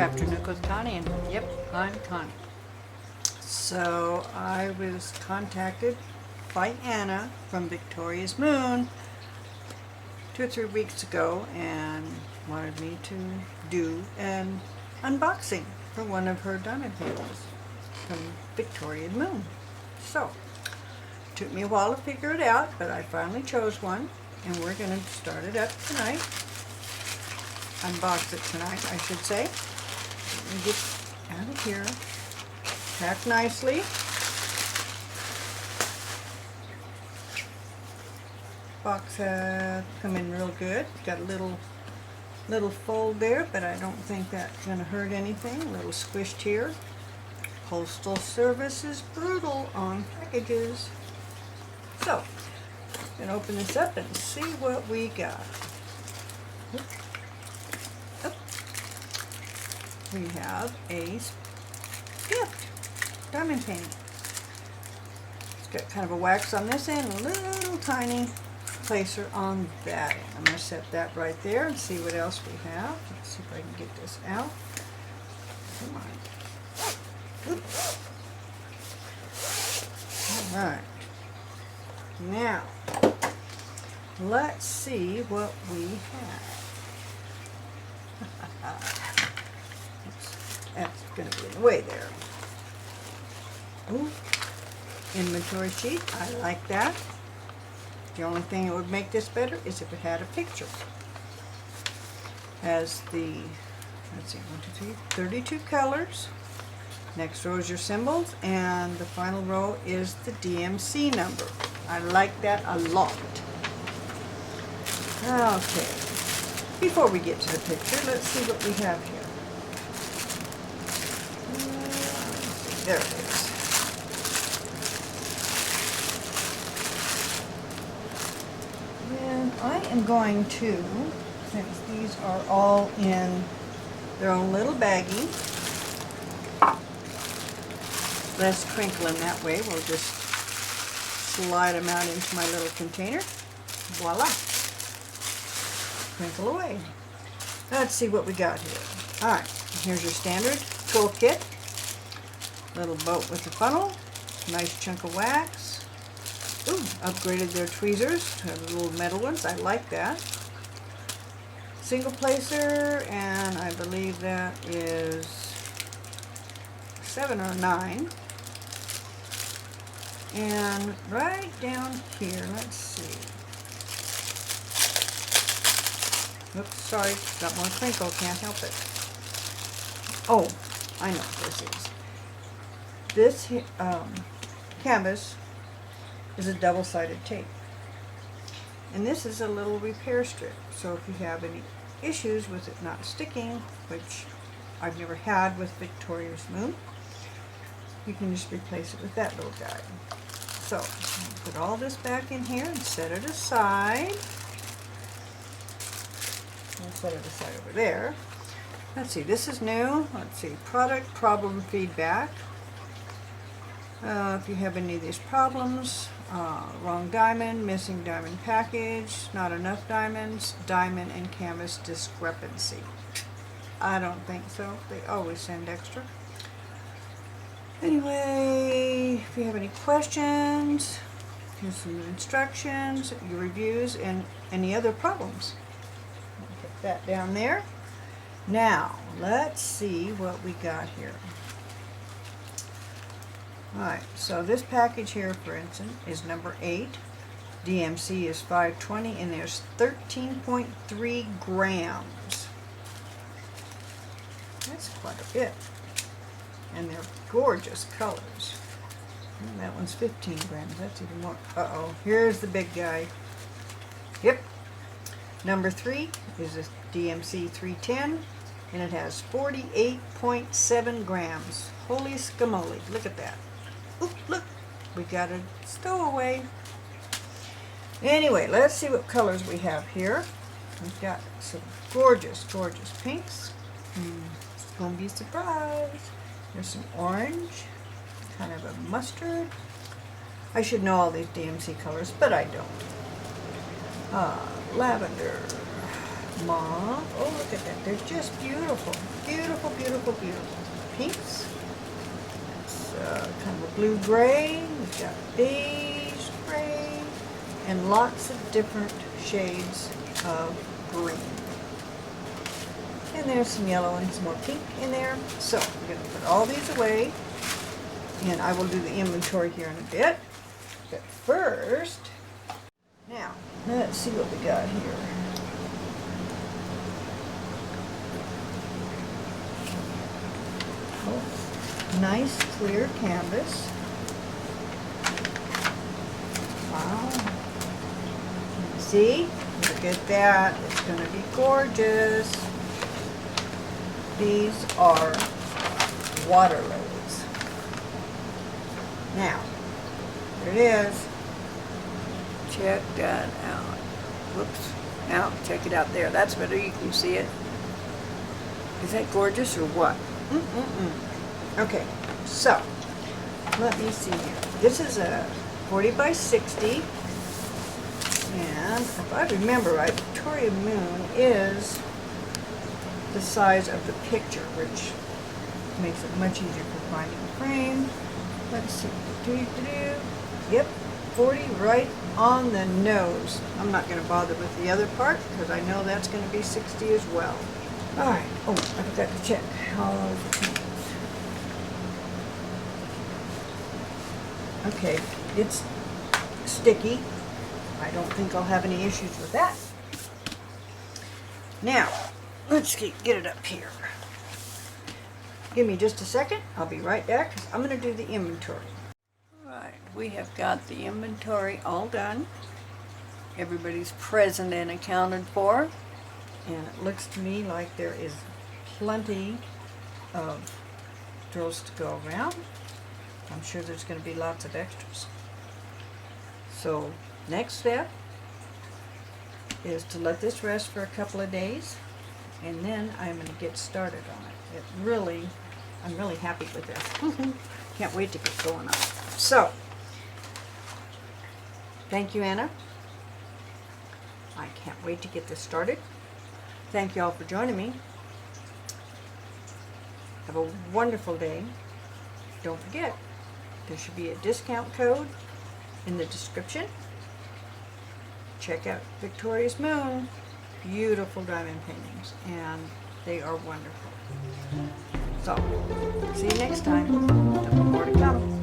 Afternoon with Connie, and yep, I'm Connie. So I was contacted by Anna from Victoria's Moon 2 or 3 weeks ago and wanted me to do an unboxing for one of her diamond paintings from Victoria's Moon. So it took me a while to figure it out, but I finally chose one, and we're going to start it up tonight. Unbox it tonight, I should say. Let me get out of here. Packed nicely. Box come in real good. Got a little fold there, but I don't think that's going to hurt anything. A little squished here. Postal Service is brutal on packages. So, I'm going to open this up and see what we got. We have a gift diamond painting. It's got kind of a wax on this end, a little tiny placer on that end. I'm going to set that right there and see what else we have. Let's see if I can get this out. Come on. Oops. All right. Now, let's see what we have. That's going to be in the way there. Ooh, inventory sheet. I like that. The only thing that would make this better is if it had a picture. Has the, let's see, 1, 2, 3, 32 colors. Next row is your symbols, and the final row is the DMC number. I like that a lot. Okay. Before we get to the picture, let's see what we have here. There it is. And I am going to, since these are all in their own little baggie, less crinkling that way, we'll just slide them out into my little container. Voila. Crinkle away. Let's see what we got here. Alright, here's your standard toolkit. Little boat with a funnel, nice chunk of wax. Ooh, upgraded their tweezers to have little metal ones. I like that. Single placer, and I believe that is 7 or 9. And right down here, let's see. Oops, sorry, got more crinkle, can't help it. Oh, I know what this is. This canvas is a double-sided tape, and this is a little repair strip, so if you have any issues with it not sticking, which I've never had with Victoria's Moon, you can just replace it with that little guy. So put all this back in here and set it aside. I'll set it aside over there. Let's see, this is new. Let's see, product problem feedback. If you have any of these problems, wrong diamond, missing diamond package, not enough diamonds, diamond and canvas discrepancy. I don't think so. They always send extra. Anyway, if you have any questions, here's some instructions, your reviews, and any other problems. I'll put that down there. Now, let's see what we got here. Alright, so this package here, for instance, is number 8. DMC is 520, and there's 13.3 grams. That's quite a bit. And they're gorgeous colors. And that one's 15 grams. That's even more. Uh-oh, here's the big guy. Yep. Number 3 is a DMC 310, and it has 48.7 grams. Holy scamoly, look at that. Oop, look, we got a stowaway. Anyway, let's see what colors we have here. We've got some gorgeous, gorgeous pinks. It's going to be a surprise. There's some orange, kind of a mustard. I should know all these DMC colors, but I don't. Lavender, mauve. Oh, look at that. They're just beautiful. Beautiful, beautiful, beautiful. Pinks. It's kind of a blue-gray. We've got beige gray. And lots of different shades of green. And there's some yellow and some more pink in there. So I'm going to put all these away. And I will do the inventory here in a bit. But first, now, let's see what we got here. Oh, nice clear canvas. Wow. See? Look at that. It's going to be gorgeous. These are water lilies. Now, there it is. Check that out. Whoops. Now, check it out there. That's better. You can see it. Is that gorgeous or what? Okay, so, let me see here. This is a 40 by 60. And if I remember right, Victoria Moon is the size of the picture, which makes it much easier for finding a frame. Let's see. Yep, 40 right on the nose. I'm not going to bother with the other part because I know that's going to be 60 as well. All right. Oh, I forgot to check all of the things. Okay, it's sticky. I don't think I'll have any issues with that. Now, let's get it up here. Give me just a second. I'll be right back because I'm going to do the inventory. All right, we have got the inventory all done. Everybody's present and accounted for. And it looks to me like there is plenty of drills to go around. I'm sure there's going to be lots of extras. So, next step is to let this rest for a couple of days, and then I'm going to get started on it. I'm really happy with this. Can't wait to get going on it. So, thank you, Anna. I can't wait to get this started. Thank you all for joining me. Have a wonderful day. Don't forget, there should be a discount code in the description. Check out Victoria's Moon. Beautiful diamond paintings, and they are wonderful. So, see you next time. More to come.